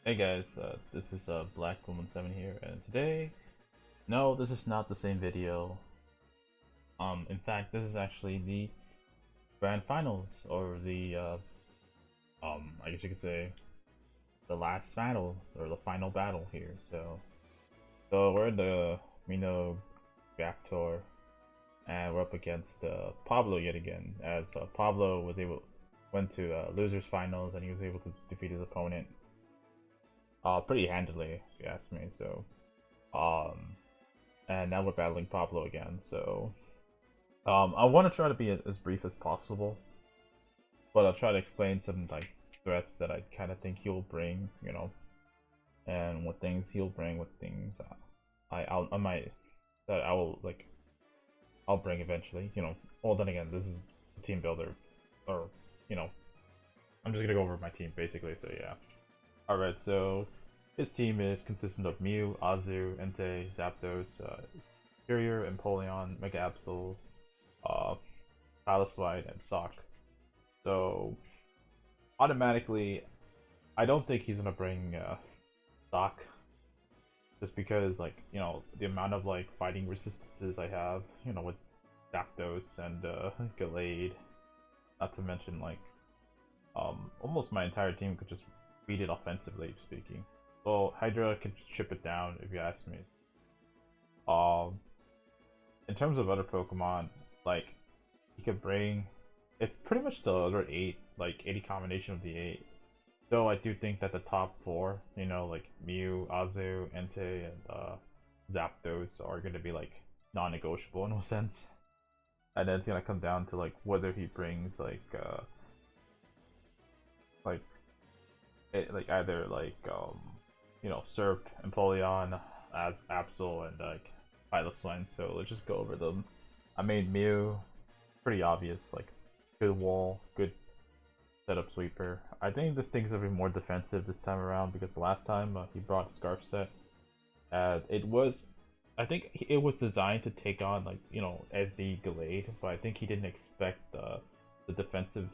Hey guys, this is Black Woman 7 here, and today, no, this is not the same video. In fact, this is actually the grand finals, or the I guess you could say the last battle or the final battle here. So we're in the Mino Raptor, and we're up against Pablo yet again, as Pablo went to losers finals, and he was able to defeat his opponent pretty handily, if you ask me. Um, and now we're battling Pablo again. I want to try to be as brief as possible, but I'll try to explain some like threats that I kind of think he'll bring, and what things he'll bring, what things I might that I will like I'll bring eventually. Well, then again, this is a team builder, or you know, I'm just gonna go over my team basically. So yeah. Alright, so his team is consistent of Mew, Azu, Entei, Zapdos, Superior, Empoleon, Mega Absol, uh, Paliswide, and Sock. So automatically, I don't think he's gonna bring Sock, just because the amount of fighting resistances I have, with Zapdos and Gallade, not to mention almost my entire team could just beat it offensively speaking. Well, Hydra can chip it down if you ask me. Um, in terms of other Pokemon, like he could bring, it's pretty much the other eight, 80 combination of the eight. Though I do think that the top four, like Mew, Azu, Entei, and Zapdos are gonna be non-negotiable in a sense. And then it's gonna come down to whether he brings like either Serp, Empoleon, as Absol, and Piloswine. So let's just go over them. I made Mew, pretty obvious, good wall, good setup sweeper. I think this thing's gonna be more defensive this time around because the last time he brought Scarf set, I think it was designed to take on SD Gallade, but I think he didn't expect the defensive,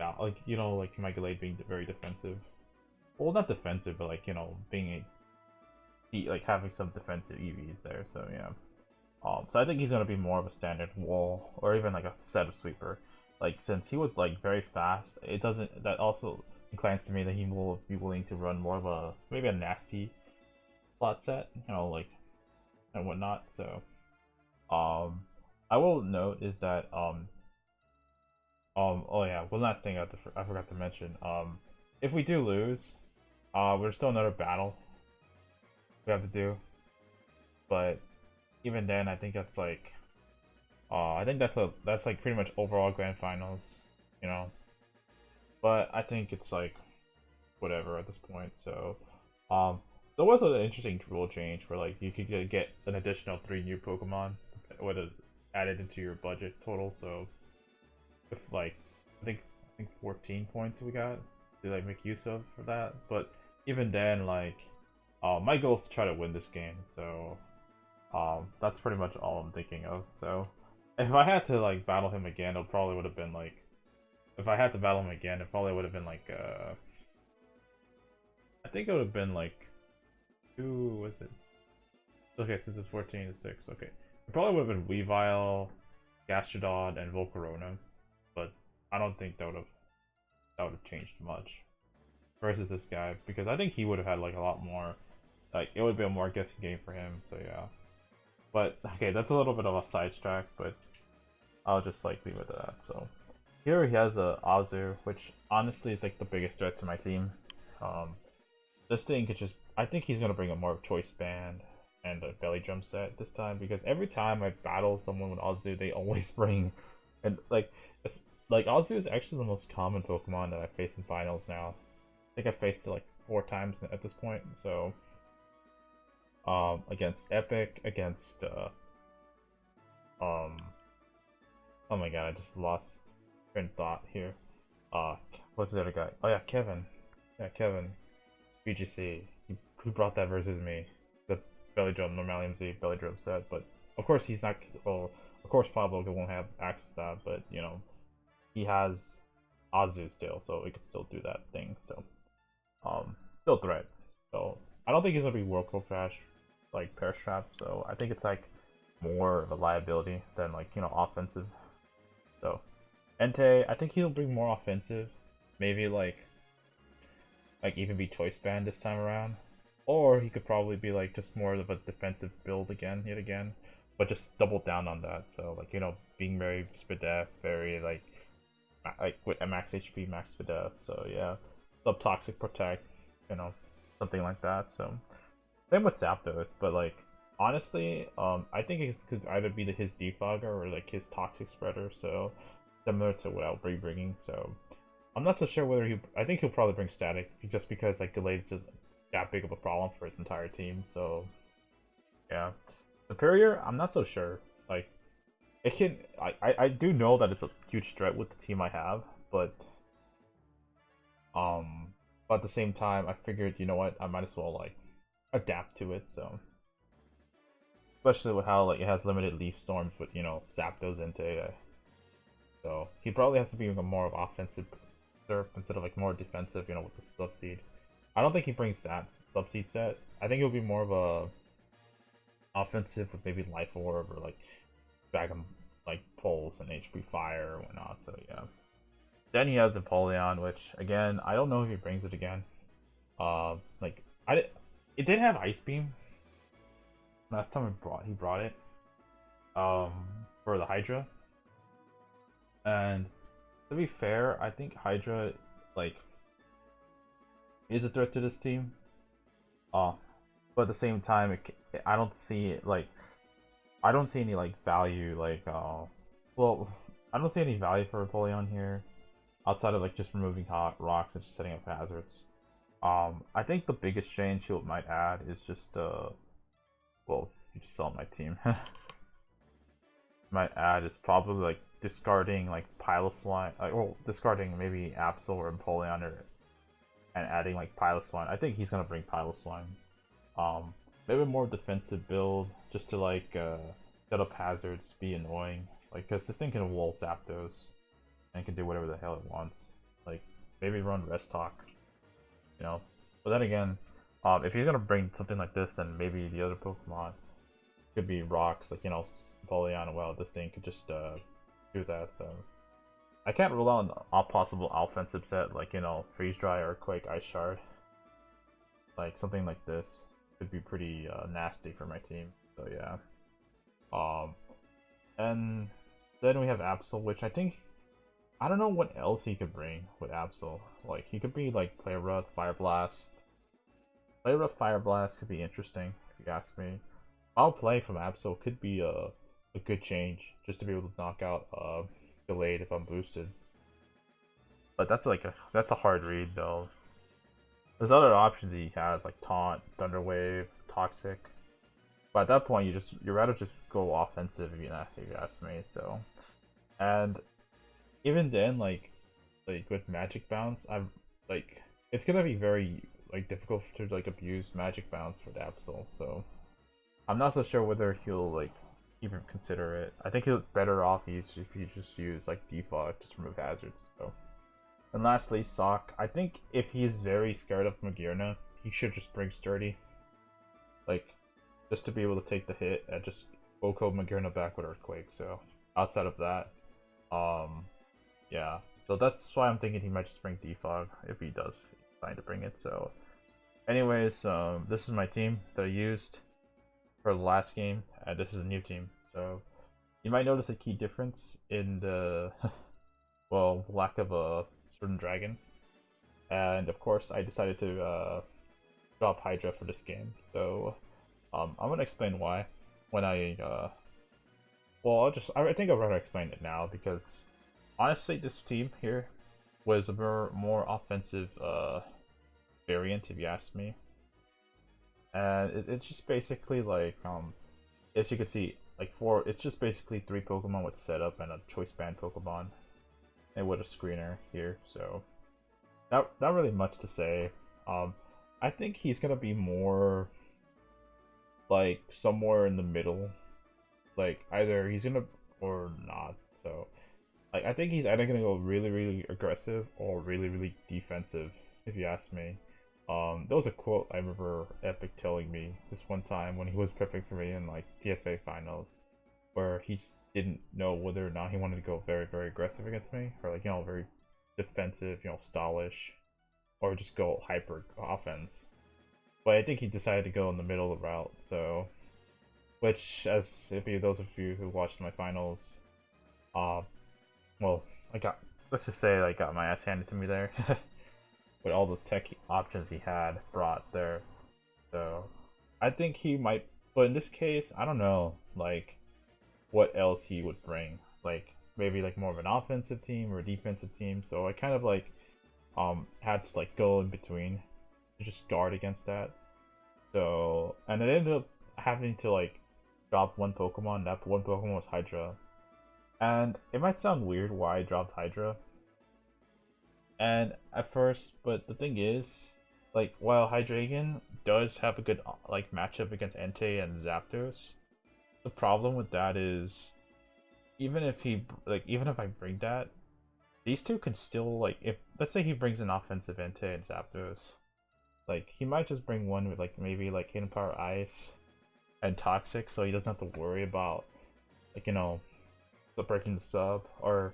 my Gallade being very defensive. Well, not defensive, but being having some defensive EVs there. So yeah. So I think he's gonna be more of a standard wall or even a set of sweeper. Since he was very fast, it doesn't. That also inclines to me that he will be willing to run more of maybe a nasty plot set, and whatnot. So I will note is that oh yeah, one last thing I forgot to mention. If we do lose, there's still another battle we have to do, but even then, I think that's I think that's pretty much overall grand finals, you know. But I think it's whatever at this point. So, there was an interesting rule change where you could get an additional 3 new Pokemon, whether added into your budget total. So, if I think 14 points we got to make use of for that. But even then, my goal is to try to win this game. So that's pretty much all I'm thinking of. So if I had to battle him again, it probably would have been if I had to battle him again, it probably would have been I think it would have been who was it? Okay, since it's 14 to 6, okay. It probably would have been Weavile, Gastrodon, and Volcarona, but I don't think that would have changed much versus this guy, because I think he would have had a lot more, it would be a more guessing game for him. So yeah. But okay, that's a little bit of a sidetrack, but I'll just leave it at that. So here he has a Azu, which honestly is the biggest threat to my team. This thing could just, I think he's gonna bring a more choice band and a belly drum set this time, because every time I battle someone with Azu, they always bring, and it's, Azu is actually the most common Pokemon that I face in finals now. I think I faced it 4 times at this point. So against Epic, against oh my god, I just lost train of thought here. What's the other guy? Oh yeah, Kevin. Yeah, Kevin. BGC. He brought that versus me. The Belly Drum, normal MZ Belly Drum set, but of course he's not. Well, of course Pablo won't have access to that, but he has Azu still, so we could still do that thing. So still a threat. So I don't think he's gonna be Whirlpool Crash like Perish Trap. So I think it's like more of a liability than like offensive. So Entei, I think he'll bring more offensive. Maybe like even be choice banned this time around, or he could probably be like just more of a defensive build again, yet again, but just double down on that. So like being very Spadef, very like with a max HP, max Spadef. So yeah, sub toxic protect, something like that. So same with Zapdos, but like honestly, I think it could either be his defogger or like his toxic spreader. So similar to what I'll be bringing. So I'm not so sure whether he. I think he'll probably bring static just because like delayed is that big of a problem for his entire team. So yeah, Superior. I'm not so sure. Like it can. I do know that it's a huge threat with the team I have, um, but at the same time, I figured you know what, I might as well like adapt to it. So especially with how like it has limited leaf storms with Zapdos into. So he probably has to be more of offensive instead of like more defensive, with the subseed. I don't think he brings that subseed set. I think it'll be more of a offensive with maybe Life Orb or like Dragon like Pulse and HP Fire or whatnot. So yeah. Then he has Empoleon, which again I don't know if he brings it again. Like it did have Ice Beam last time he brought it. For the Hydra. And to be fair, I think Hydra like is a threat to this team. But at the same time, I don't see it like I don't see any like value well, I don't see any value for Empoleon here outside of like just removing hot rocks and just setting up hazards. I think the biggest change he might add is just well, you just saw my team. Might add is probably like discarding like Piloswine, well, discarding maybe Absol or Empoleon and adding like Piloswine. I think he's gonna bring Piloswine. Maybe more defensive build just to like set up hazards, be annoying. Like, cause this thing can wall Zapdos and can do whatever the hell it wants. Like maybe run Rest Talk, But then again, if you're gonna bring something like this, then maybe the other Pokemon could be rocks, like Empoleon. Well, this thing could just do that. So I can't rule out a possible offensive set like Freeze Dry, Earthquake, Ice Shard. Like something like this could be pretty nasty for my team. So yeah. And then we have Absol, which I don't know what else he could bring with Absol. Like he could be like Play Rough, Fire Blast. Play Rough, Fire Blast could be interesting if you ask me. I'll play from Absol could be a good change just to be able to knock out delayed if I'm boosted. But that's that's a hard read though. There's other options he has like Taunt, Thunder Wave, Toxic. But at that point you rather just go offensive if you ask me. So and even then like with Magic Bounce, I'm like it's gonna be very like difficult to like abuse Magic Bounce with Absol. So I'm not so sure whether he'll like even consider it. I think he's better off if he just use like defog just remove hazards. So, and lastly, Sock. I think if he's very scared of Magearna, he should just bring Sturdy, like just to be able to take the hit and just Oko Magearna back with Earthquake. So outside of that, yeah. So that's why I'm thinking he might just bring defog if he does decide to bring it. So, anyways, this is my team that I used for the last game, and this is a new team. So you might notice a key difference in the well, lack of a certain dragon. And of course I decided to drop Hydra for this game. So I'm gonna explain why when well, I think I'd rather explain it now because honestly this team here was a more offensive variant if you ask me. And it's just basically like as you can see, like it's just basically 3 Pokemon with setup and a choice band Pokemon and with a screener here. So not really much to say. I think he's gonna be more like somewhere in the middle, like either he's gonna or not. So like I think he's either gonna go really aggressive or really defensive if you ask me. There was a quote I remember Epic telling me this one time when he was prepping for me in like PFA finals, where he just didn't know whether or not he wanted to go very, very aggressive against me, or like, very defensive, stylish, or just go hyper offense. But I think he decided to go in the middle of the route, so, which, as if you, those of you who watched my finals, uh, well, I got, let's just say I got my ass handed to me there, with all the tech options he had brought there. So, I think he might, but in this case, I don't know, like, what else he would bring. Like, maybe like more of an offensive team or a defensive team. So I kind of like had to like go in between to just guard against that. So, and I ended up having to like drop one Pokemon. That one Pokemon was Hydra. And it might sound weird why I dropped Hydra. And at first, but the thing is, like, while Hydreigon does have a good like matchup against Entei and Zapdos, the problem with that is even if I bring that, these two can still, like, if let's say he brings an offensive Entei and Zapdos, like he might just bring one with like maybe like Hidden Power Ice and Toxic, so he doesn't have to worry about like the breaking the sub, or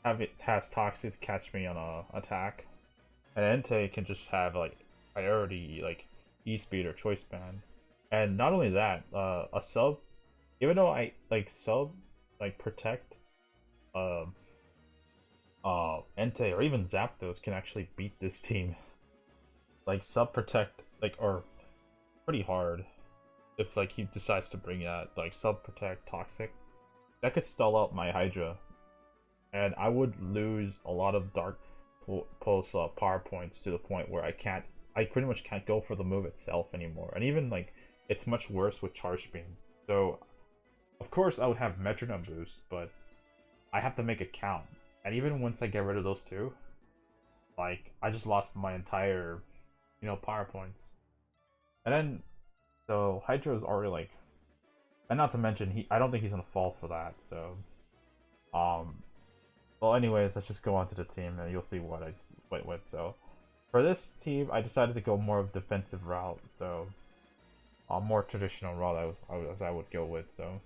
have it has Toxic to catch me on a attack, and Entei can just have like priority like E-Speed or Choice Band, and not only that, a sub, even though I like sub like protect um Entei or even Zapdos can actually beat this team. Like sub protect like or pretty hard if like he decides to bring that like sub protect Toxic. That could stall out my Hydra, and I would lose a lot of dark pulse power points to the point where I pretty much can't go for the move itself anymore. And even like it's much worse with Charge Beam. So of course I would have Metronome boost, but I have to make it count. And even once I get rid of those two, like I just lost my entire, power points. And then so Hydra is already like, and not to mention I don't think he's gonna fall for that. So, well, anyways, let's just go on to the team, and you'll see what I went with. So, for this team, I decided to go more of defensive route. So, a more traditional route I would go with. So,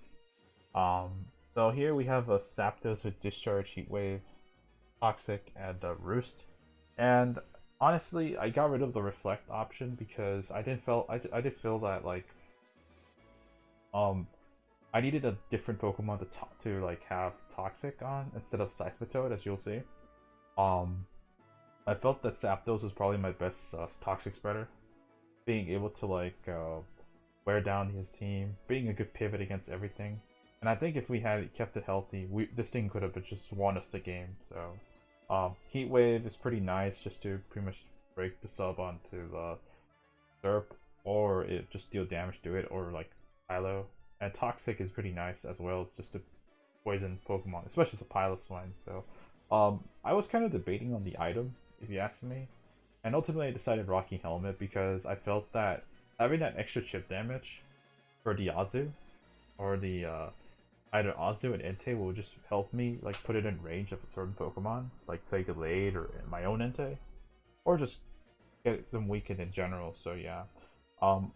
so here we have a Zapdos with Discharge, Heat Wave, Toxic, and Roost. And honestly, I got rid of the Reflect option because I did feel that like I needed a different Pokemon to like have Toxic on instead of Seismitoad, as you'll see. I felt that Zapdos was probably my best Toxic spreader, being able to like wear down his team, being a good pivot against everything. And I think if we had kept it healthy, this thing could have just won us the game. So, Heat Wave is pretty nice just to pretty much break the sub onto the Derp, or it just deal damage to it, or like Pilo. And Toxic is pretty nice as well. It's just to poison Pokemon, especially the Piloswine. So, I was kind of debating on the item, if you ask me, and ultimately I decided Rocky Helmet because I felt that having that extra chip damage for the Azu, or the either Azu and Entei will just help me like put it in range of a certain Pokemon, like say Gallade or my own Entei, or just get them weakened in general. So yeah,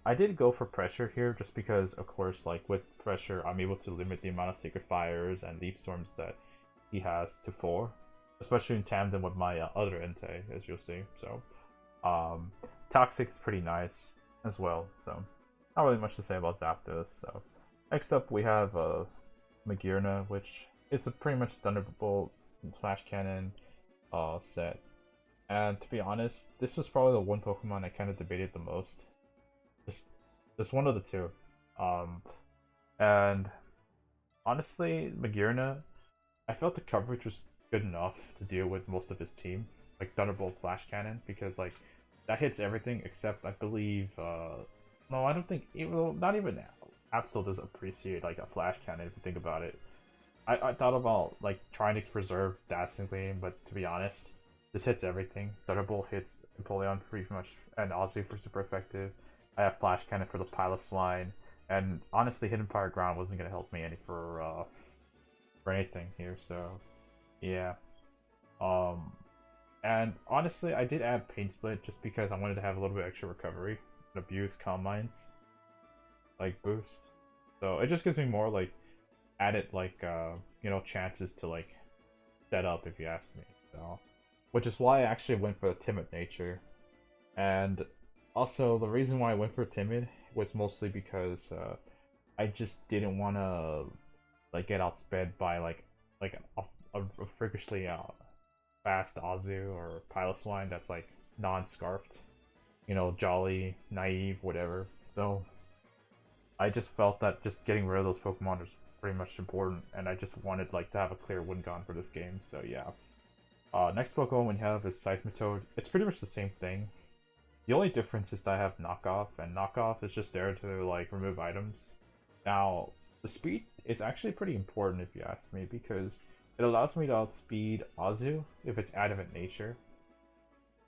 I did go for pressure here just because, of course, like with pressure, I'm able to limit the amount of Sacred Fires and Leaf Storms that he has to 4, especially in tandem with my other Entei, as you'll see. So, Toxic is pretty nice as well. So, not really much to say about Zapdos. So, next up we have Magearna, which is a pretty much Thunderbolt Flash Cannon set. And to be honest, this was probably the one Pokemon I kind of debated the most. Just one of the two. And honestly, Magearna, I felt the coverage was good enough to deal with most of his team, like Thunderbolt Flash Cannon, because like that hits everything except I believe. No, I don't think. Well, not even Absol does appreciate like a Flash Cannon if you think about it. I thought about like trying to preserve Dazzling Gleam, but to be honest, this hits everything. Thunderbolt hits Empoleon pretty much, and Ozzy for super effective. I have Flash Cannon for the Piloswine, and honestly, Hidden Fire Ground wasn't gonna help me any for anything here. So, yeah. And honestly, I did add Pain Split just because I wanted to have a little bit extra recovery and abuse Calm Minds like boost. So it just gives me more like added like chances to like set up if you ask me. So which is why I actually went for the timid nature. And also the reason why I went for timid was mostly because I just didn't want to like get outsped by like a freakishly fast Azu or Piloswine that's like non-scarfed, jolly, naive, whatever. So I just felt that just getting rid of those Pokemon was pretty much important, and I just wanted like to have a clear win gun for this game. So yeah. Next Pokemon we have is Seismitoad. It's pretty much the same thing. The only difference is that I have Knockoff, and Knockoff is just there to like remove items. Now, the speed is actually pretty important if you ask me, because it allows me to outspeed Azu if it's adamant nature.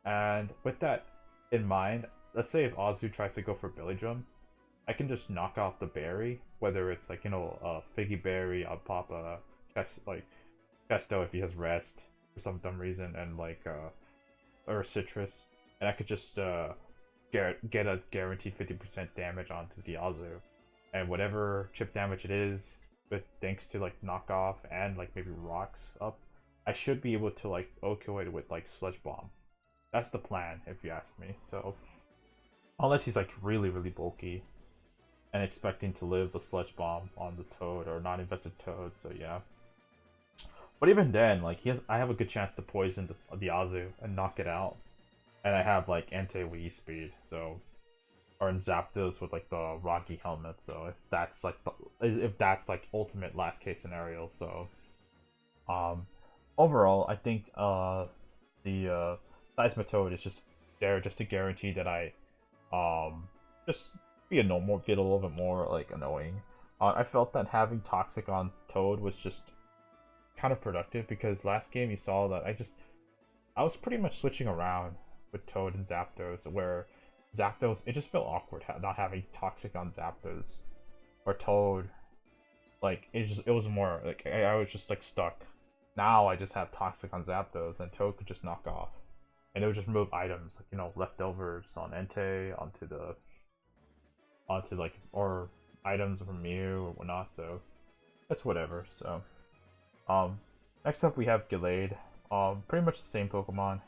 And with that in mind, let's say if Azu tries to go for Billy Drum, I can just knock off the berry, whether it's like a Figgy Berry, I'll pop a Chesto if he has rest for some dumb reason, and like or citrus, and I could just get a guaranteed 50% damage onto the Azu, and whatever chip damage it is, with thanks to like knockoff and like maybe rocks up, I should be able to like OHKO it with like Sludge Bomb. That's the plan, if you ask me. So unless he's like really bulky and expecting to live the Sludge Bomb on the Toad or non-invested Toad, so yeah. But even then, like I have a good chance to poison the Azu and knock it out, and I have like Entei with E-Speed, so or in Zapdos with like the Rocky helmet. So if that's like ultimate last case scenario, so um, overall I think the Seismitoad is just there just to guarantee that I just be a normal, get a little bit more like annoying. I felt that having Toxic on Toad was just kind of productive, because last game you saw that I was pretty much switching around with Toad and Zapdos, where Zapdos, it just felt awkward not having Toxic on Zapdos or Toad. Like it was more like I was just like stuck. Now I just have Toxic on Zapdos, and Toad could just knock off, and it would just remove items like leftovers on Entei onto like or items from Mew or whatnot. So that's whatever. So next up we have Gallade. Pretty much the same Pokemon.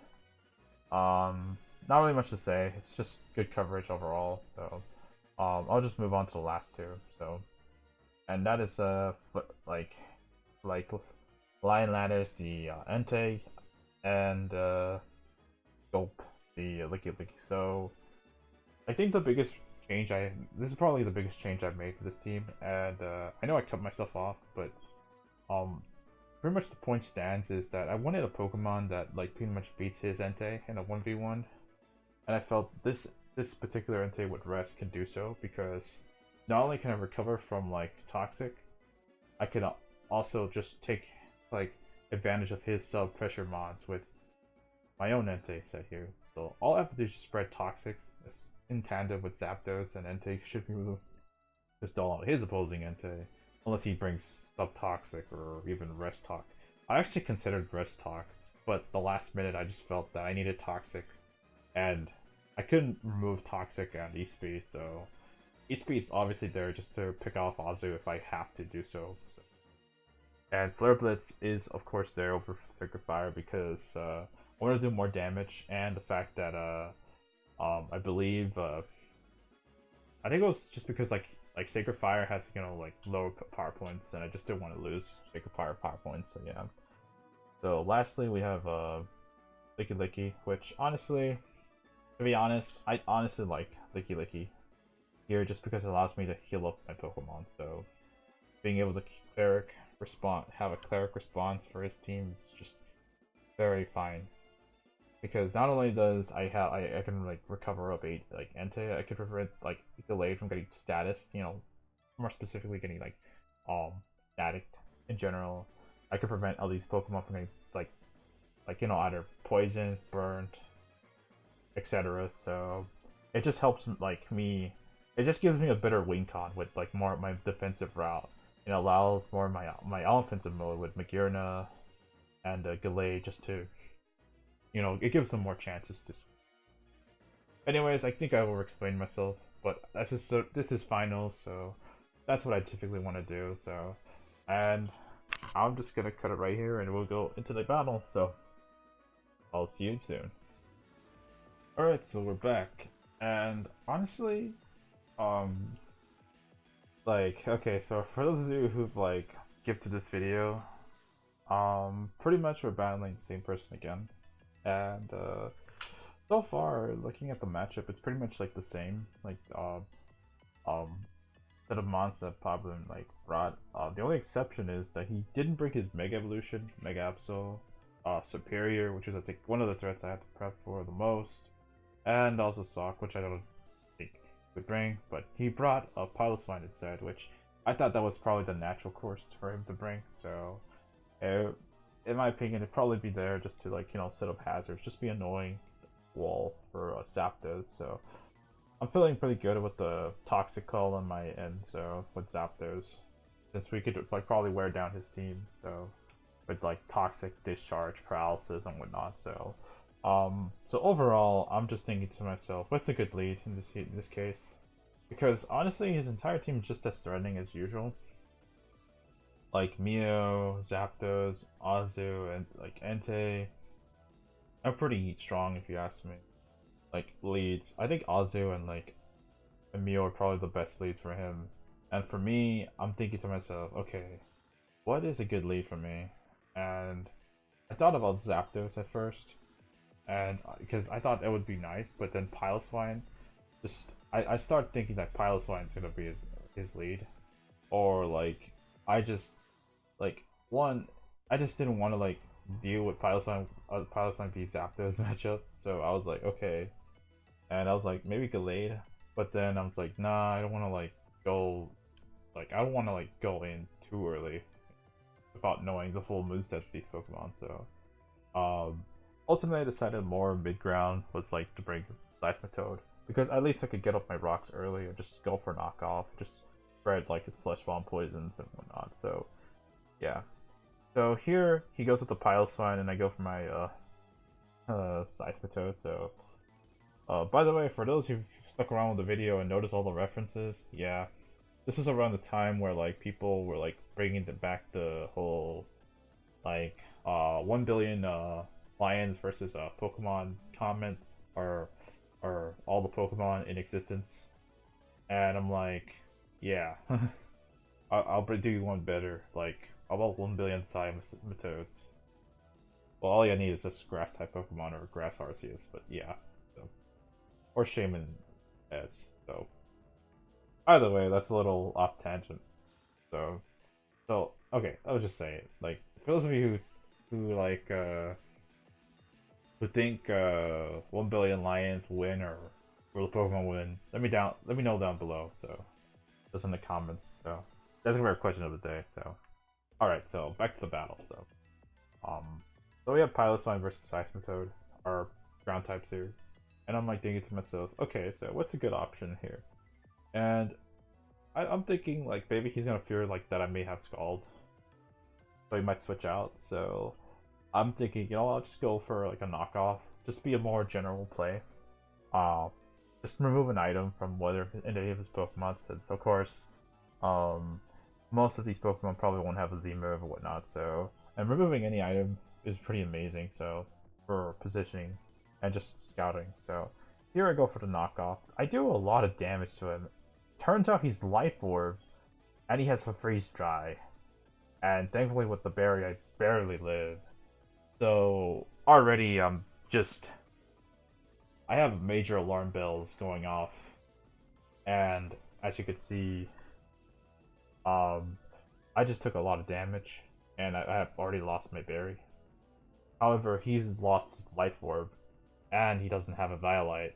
Not really much to say. It's just good coverage overall. So, I'll just move on to the last two. So, and that is like Lion Ladders, the Entei, and Gulp, the Licky Licky. So, I think the biggest change this is probably the biggest change I've made for this team, and I know I cut myself off, but um, pretty much the point stands is that I wanted a Pokemon that like pretty much beats his Entei in a 1v1, and I felt this particular Entei with rest can do so, because not only can I recover from like Toxic, I can also just take like advantage of his sub pressure mods with my own Entei set here. So all I have to do is just spread Toxics in tandem with Zapdos, and Entei should be just all on his opposing Entei, unless he brings sub Toxic or even Rest Talk. I actually considered Rest Talk, but the last minute I just felt that I needed Toxic, and I couldn't remove Toxic and E-Speed, so E-Speed's obviously there just to pick off Azu if I have to do so. And Flare Blitz is of course there over Circuit Fire, because I want to do more damage, and the fact that I believe I think it was just because like Sacred Fire has like lower power points, and I just didn't want to lose Sacred Fire power points. So yeah. So lastly we have Licky Licky, which honestly, to be honest, I honestly like Licky Licky here just because it allows me to heal up my Pokemon. So being able to have a cleric response for his team is just very fine. Because not only does I can like recover up 8 like Entei, I could prevent like Gallade from getting status, more specifically getting like static in general. I could prevent all these Pokemon from getting like either poisoned, burnt, etc. So it just helps like me. It just gives me a better win con with like more of my defensive route. It allows more of my offensive mode with Magearna and Gallade just to you know, it gives them more chances to. Anyways, I think I over-explained myself, but this is finals, so that's what I typically want to do. So, and I'm just gonna cut it right here, and we'll go into the battle. So, I'll see you soon. All right, so we're back, and honestly, um, like, okay, so for those of you who've like skipped to this video, pretty much we're battling the same person again, and so far, looking at the matchup, it's pretty much like the same. Like, um, set of mons that Pablo like brought. The only exception is that he didn't bring his Mega Evolution, Mega Absol, Superior, which is I think one of the threats I had to prep for the most, and also Sock, which I don't think he would bring, but he brought a Piloswine instead, which I thought that was probably the natural course for him to bring. So, in my opinion, it'd probably be there just to like set up hazards, just be annoying wall for Zapdos. So I'm feeling pretty good with the Toxic Call on my end. So with Zapdos, since we could like probably wear down his team. So with like Toxic Discharge, Paralysis, and whatnot. So overall, I'm just thinking to myself, what's a good lead in this case? Because honestly, his entire team is just as threatening as usual. Like Mio, Zapdos, Azu, and like Entei are pretty strong if you ask me. Like leads, I think Azu and like Mio are probably the best leads for him. And for me, I'm thinking to myself, okay, what is a good lead for me? And I thought about Zapdos at first, and because I thought that would be nice, but then Piloswine, I start thinking that Piloswine's gonna be his lead, or like I just like one, I just didn't want to like deal with Piloswine v Zapdos matchup, so I was like okay, and I was like maybe Gallade, but then I was like nah, I don't want to like go, like I don't want to like go in too early without knowing the full movesets of these Pokemon, so ultimately I decided more mid ground was like to bring Seismitoad, because at least I could get off my rocks early or just go for knockoff, just spread like its Slush Bomb poisons and whatnot, so yeah. So here he goes with the Piloswine and I go for my Seismitoad, so by the way, for those who stuck around with the video and noticed all the references, yeah, this was around the time where like people were like bringing back the whole like 1 billion lions versus Pokemon comment, or all the Pokemon in existence, and I'm like, yeah, I'll do one better. Like about 1 billion Seismitoads. Well, all you need is just grass type Pokemon or grass Arceus, but yeah, so. Or Shaman S. So either way, that's a little off tangent. So okay, I was just saying, like for those of you who like who think 1 billion lions win or will the Pokemon win, let me know down below. So just in the comments. So that's gonna be our question of the day. So all right, so back to the battle. So we have Piloswine versus Seismitoad, our ground types here, and I'm like thinking to myself, okay, so what's a good option here? And I'm thinking like maybe he's gonna fear like that I may have Scald, so he might switch out. So I'm thinking, I'll just go for like a knockoff, just be a more general play. Uh, just remove an item from whether any of his Pokemon, since of course, most of these Pokemon probably won't have a Z move or whatnot. So, and removing any item is pretty amazing. So for positioning and just scouting. So here I go for the knockoff. I do a lot of damage to him. Turns out he's Life Orb, and he has a Freeze Dry. And thankfully with the berry, I barely live. So already I have major alarm bells going off, and as you could see, I just took a lot of damage, and I have already lost my berry. However, he's lost his Life Orb, and he doesn't have a Violite.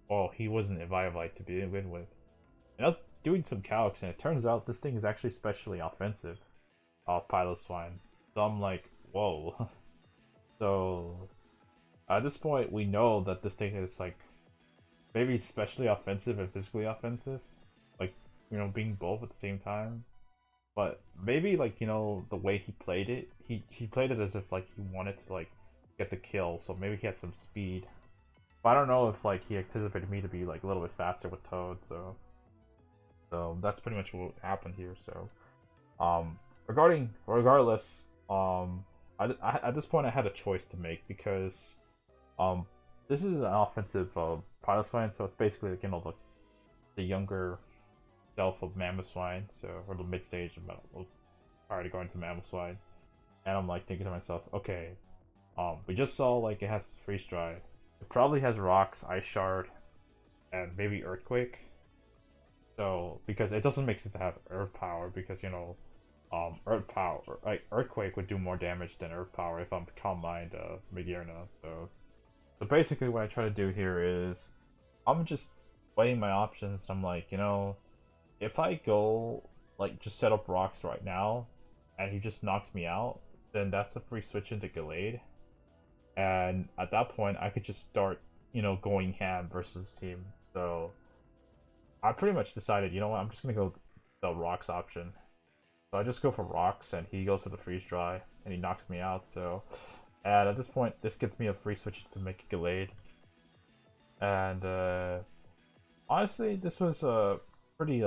Well, he wasn't a Violite to begin with. And I was doing some calcs, and it turns out this thing is actually especially offensive off Piloswine. So I'm like, whoa. So at this point, we know that this thing is like maybe especially offensive and physically offensive, like being both at the same time. But maybe like the way he played it, he played it as if like he wanted to like get the kill, so maybe he had some speed. But I don't know if like he anticipated me to be like a little bit faster with Toad, so that's pretty much what happened here. So regardless, at this point I had a choice to make because um, this is an offensive Piloswine, so it's basically like, the younger self of Mamoswine, so or the mid stage of prior to going to Mamoswine, and I'm like thinking to myself, okay, we just saw like it has freeze dry, it probably has rocks, ice shard, and maybe earthquake. So because it doesn't make sense to have earth power because earth power like earthquake would do more damage than earth power if I'm calm mind Magearna. So basically what I try to do here is I'm just weighing my options. I'm like, if I go like just set up rocks right now and he just knocks me out, then that's a free switch into Gallade. And at that point I could just start, going ham versus his team. So I pretty much decided, you know what, I'm just gonna go the rocks option. So I just go for rocks and he goes for the freeze dry and he knocks me out. So and at this point this gets me a free switch to make a Gallade. And honestly this was a pretty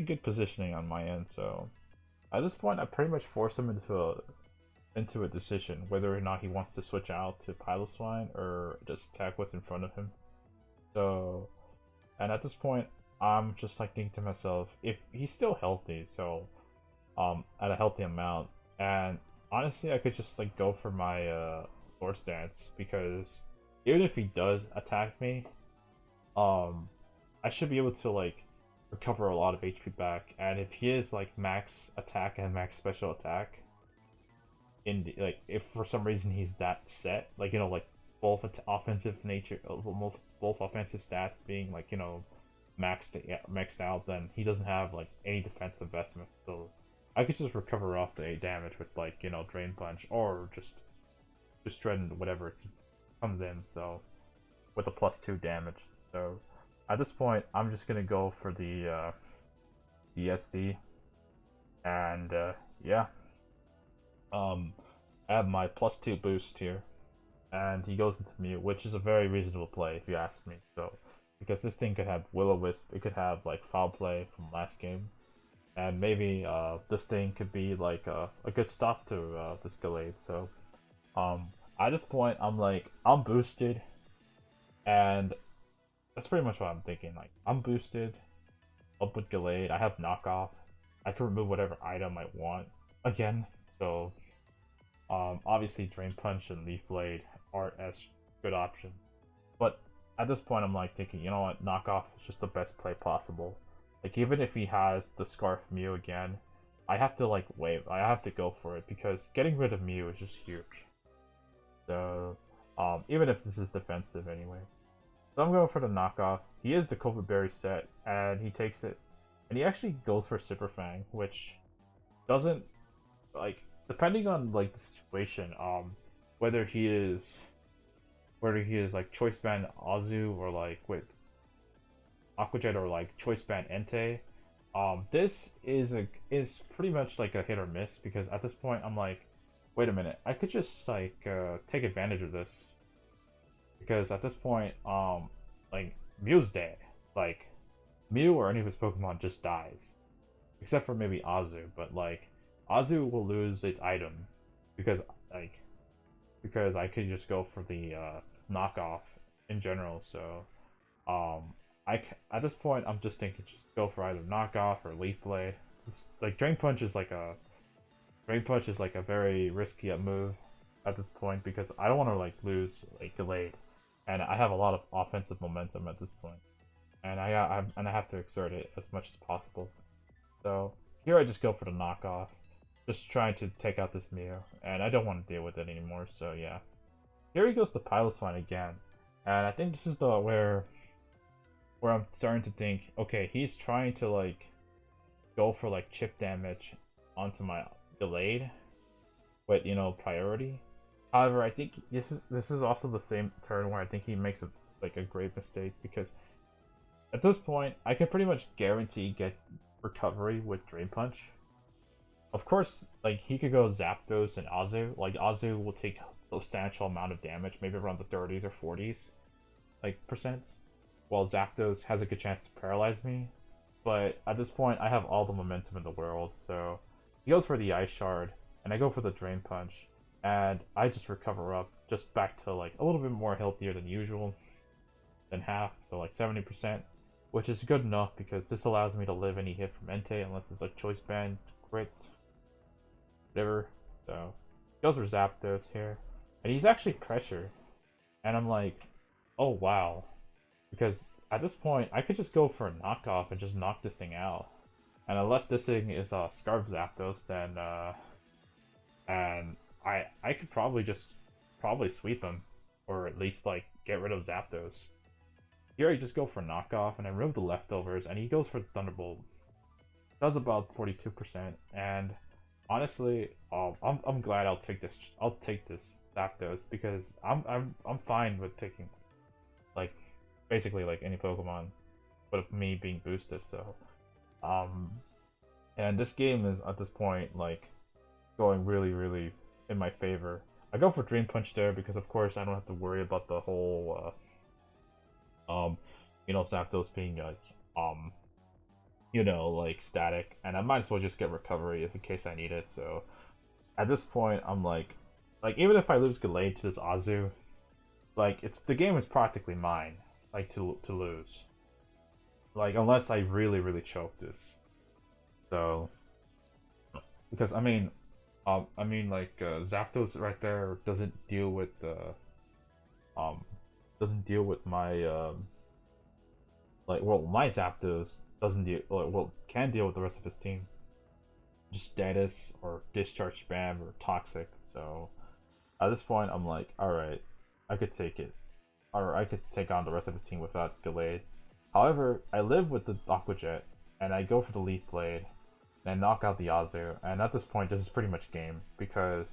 good positioning on my end. So at this point I pretty much forced him into a decision whether or not he wants to switch out to Piloswine or just attack what's in front of him. So, and at this point, I'm just like thinking to myself, if he's still healthy, so at a healthy amount, and honestly, I could just like go for my Swords Dance because even if he does attack me, um, I should be able to like recover a lot of HP back, and if he is like max attack and max special attack, like if for some reason he's that set, like like both offensive nature, both offensive stats being like maxed out, then he doesn't have like any defensive investment. So I could just recover off the damage with like Drain Punch or just Dread whatever it comes in. So with a +2 damage. So at this point, I'm just gonna go for the SD and yeah. I have my +2 boost here, and he goes into Mew, which is a very reasonable play if you ask me. So, because this thing could have Will-O-Wisp, it could have like Foul Play from last game, and maybe this thing could be like a good stop to this Gallade. So, at this point, I'm boosted, and that's pretty much what I'm thinking. Like, I'm boosted, up with Gallade, I have knockoff, I can remove whatever item I want again. So obviously, Drain Punch and Leaf Blade are as good options. But at this point, I'm like thinking, you know what, Knockoff is just the best play possible. Like, even if he has the Scarf Mew again, I have to like wait. I have to go for it because getting rid of Mew is just huge. So even if this is defensive anyway. So I'm going for the Knockoff. He is the Covert Berry set, and he takes it. And he actually goes for Super Fang, which doesn't like depending on like the situation, whether he is like choice band Azu or like with Aquajet or like choice band Entei, this is pretty much like a hit or miss because at this point I'm like, wait a minute, I could just like take advantage of this because at this point like Mew's dead, like Mew or any of his Pokemon just dies, except for maybe Azu, but like Azu will lose its item because like I could just go for the knockoff in general. So at this point I'm just thinking just go for either knockoff or Leaf Blade. It's like Drain Punch is like a very risky move at this point because I don't want to like lose like Gallade, and I have a lot of offensive momentum at this point, and I have to exert it as much as possible. So here I just go for the knockoff, just trying to take out this Mew, and I don't want to deal with it anymore. So yeah, here he goes to Piloswine again, and I think this is the where I'm starting to think, okay, he's trying to like go for like chip damage onto my Gallade, but priority. However, I think this is also the same turn where I think he makes a great mistake because at this point I can pretty much guarantee get recovery with Drain Punch. of course, like he could go Zapdos and Azu. Like Azu will take a substantial amount of damage, maybe around the 30s or 40s, like percents, while Zapdos has a good chance to paralyze me. But at this point, I have all the momentum in the world, so he goes for the Ice Shard, and I go for the Drain Punch, and I just recover up, just back to like a little bit more healthier than usual, than half, so like 70%, which is good enough because this allows me to live any hit from Entei unless it's like Choice Band, Crit, whatever. So he goes for Zapdos here, and he's actually Pressure, and I'm like, oh wow, because at this point I could just go for a knockoff and just knock this thing out. And unless this thing is Scarf Zapdos, then and I could probably just sweep him, or at least like get rid of Zapdos. Here I just go for knockoff and I remove the leftovers, and he goes for Thunderbolt. Does about 42%, and honestly, I'm glad I'll take this. I'll take this Zapdos because I'm fine with taking like basically like any Pokemon, but me being boosted. So um, and this game is at this point like going really in my favor. I go for Dream Punch there because of course I don't have to worry about the whole you know, Zapdos being like you know, like static, and I might as well just get recovery if in case I need it. So at this point, I'm like even if I lose Gallade to this Azu, like it's the game is practically mine, like to lose, like unless I really choke this. So because I mean like Zapdos right there um doesn't deal with my like well my Zapdos doesn't deal well can deal with the rest of his team, just status or discharge spam or toxic. So at this point, I'm like, all right, I could take it, or I could take on the rest of his team without Gallade. However, I live with the Aqua Jet, and I go for the Leaf Blade, and I knock out the Azu. And at this point, this is pretty much game because,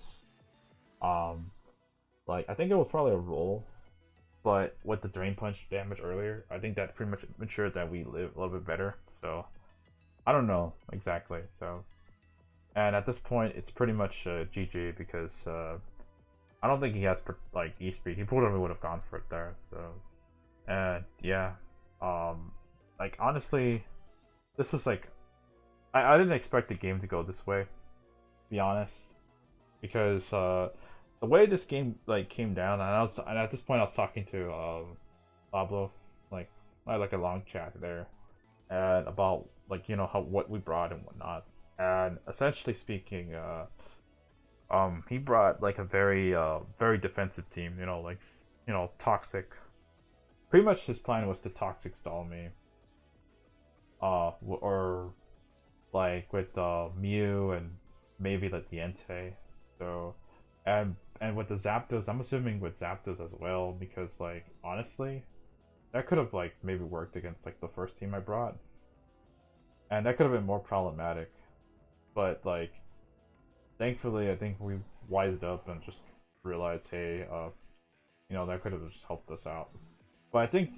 um, like I think it was probably a roll, but with the Drain Punch damage earlier, I think that pretty much ensured that we live a little bit better. So I don't know exactly. So and at this point, it's pretty much GG because I don't think he has like E speed. He probably would have gone for it there. So, and yeah, um, like honestly, this was like I didn't expect the game to go this way. To be honest, because the way this game like came down, and at this point I was talking to Pablo, like I had like a long chat there, and about like you know how what we brought and whatnot, and essentially speaking, he brought like a very defensive team, you know, like you know, toxic. Pretty much his plan was to toxic stall me, or like with Mew and maybe like the Entei. So, and with the Zapdos, I'm assuming with Zapdos as well because like honestly, that could have like maybe worked against like the first team I brought, and that could have been more problematic. But like thankfully, I think we wised up and just realized, hey, you know, that could have just helped us out. But I think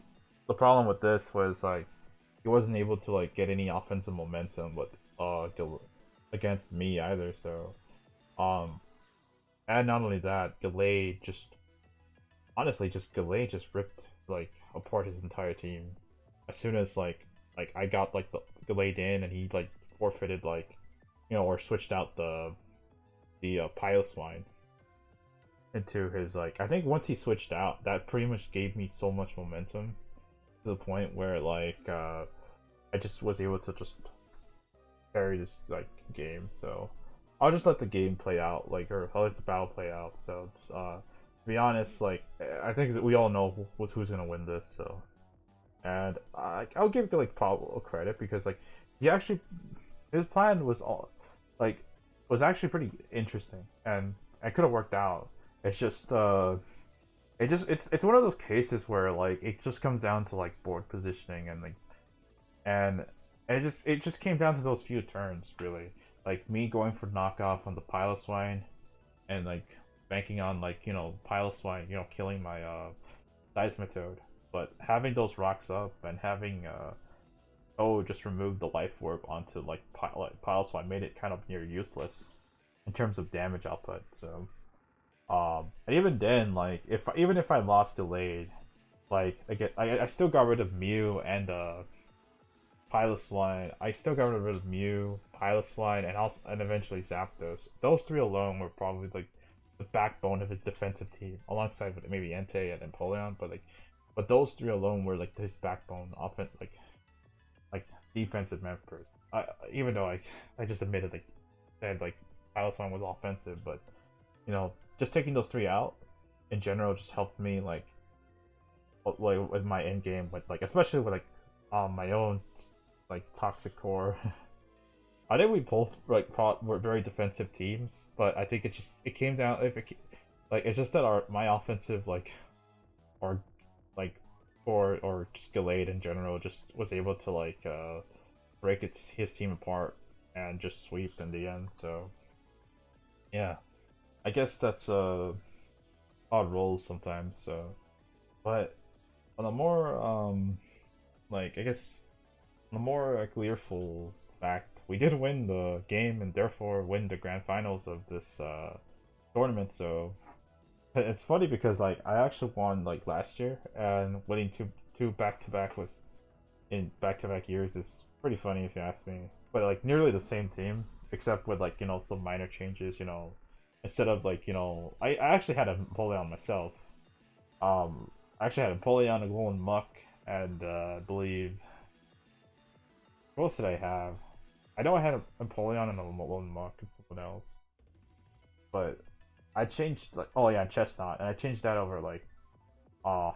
the problem with this was like he wasn't able to like get any offensive momentum with against me either. So um, and not only that, Gallade just honestly just Gallade just ripped like apart his entire team as soon as like I got like the Gallade in and he like forfeited like you know or switched out the Piloswine into his like I think once he switched out that pretty much gave me so much momentum to the point where like I just was able to just carry this like game. So I'll just let the game play out like or I'll let the battle play out. So it's to be honest like I think that we all know who's gonna win this. So and I'll give like Pablo credit because like he actually his plan was all like was actually pretty interesting and it could have worked out. It's just it's one of those cases where like it just comes down to like board positioning and like and it just came down to those few turns really. Like me going for knockoff on the Piloswine and like banking on like you know Piloswine you know killing my Seismitoad, but having those rocks up and having oh, just remove the life orb onto like pile, so I made it kind of near useless in terms of damage output. So and even then, like even if I lost delayed, like I still got rid of Mew and Piloswine. I still got rid of Mew, Piloswine, and eventually Zapdos. Those three alone were probably like the backbone of his defensive team, alongside with maybe Entei and Empoleon. But those three alone were like his backbone, often like defensive members. Even though I just admitted like said like Piloswine was offensive, but you know just taking those three out in general just helped me like with my end game, with like especially with like my own like toxic core. I think we both like were very defensive teams, but I think it came down if it like it's just that our my offensive or like or just Gallade in general just was able to like break his team apart and just sweep in the end. So yeah, I guess that's odd rolls sometimes. So but on a more like I guess on a more like gleeful fact, we did win the game and therefore win the grand finals of this tournament. So it's funny because like I actually won like last year, and winning two back to back was in back to back years is pretty funny if you ask me. But like nearly the same team, except with like some minor changes. Instead of like I actually had a Napoleon myself. I actually had a Napoleon, a Golden Muck, and I believe what else did I have? I know I had a Napoleon and a Golden Muck and something else, but I changed like oh yeah, Chestnut, and I changed that over like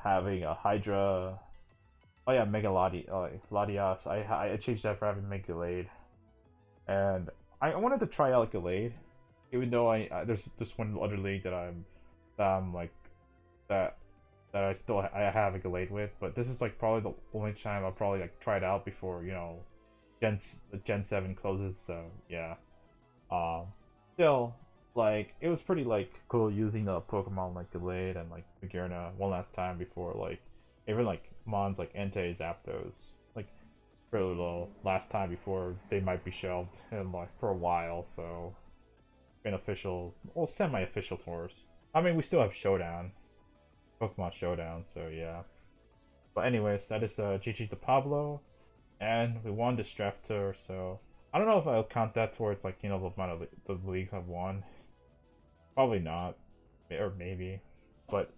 having a Hydra. Oh yeah, Mega Latias. I changed that for having Mega Gallade, and I wanted to try out Gallade, even though there's this one other league that I'm like that I still I have a Gallade with, but this is like probably the only time I'll probably like try it out before Gen 7 closes. So yeah, um, still like it was pretty like cool using the Pokemon like Gallade and like Magearna one last time before like even like mons like Entei, Zapdos, like for a little last time before they might be shelved and like for a while. So been official, well, semi-official tours. I mean, we still have Showdown, Pokemon Showdown. So yeah. But anyways, that is GG to Pablo, and we won this draft tour. So I don't know if I'll count that towards like the amount of the leagues I've won. Probably not, or maybe, but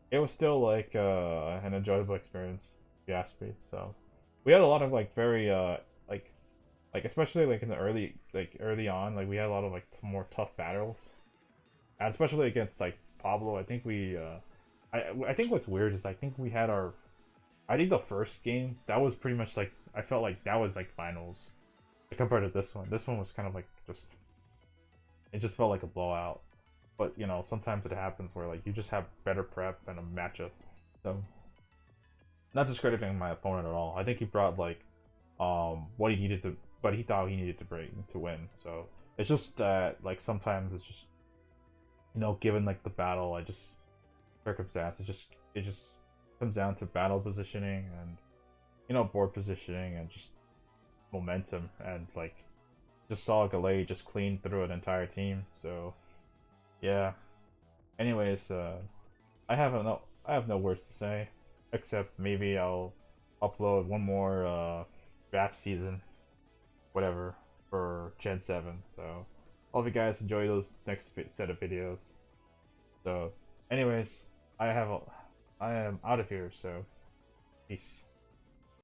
it was still like an enjoyable experience, if you ask me. So we had a lot of like very like especially like in the early on, like we had a lot of like more tough battles, and especially against like Pablo. I think I think what's weird is I think we had I think the first game that was pretty much like I felt like that was like finals compared to this one. This one was kind of like it just felt like a blowout. But sometimes it happens where like you just have better prep and a matchup. So not discrediting my opponent at all. I think he brought like what he needed to, but he thought he needed to bring to win. So it's just that like sometimes it's just given like the battle, I just circumstance. It just comes down to battle positioning and board positioning and just momentum, and like just saw Gallade just clean through an entire team. So yeah. Anyways, I have no words to say, except maybe I'll upload one more draft season, whatever, for Gen 7. So hope you guys enjoy those next set of videos. So anyways, I am out of here. So peace.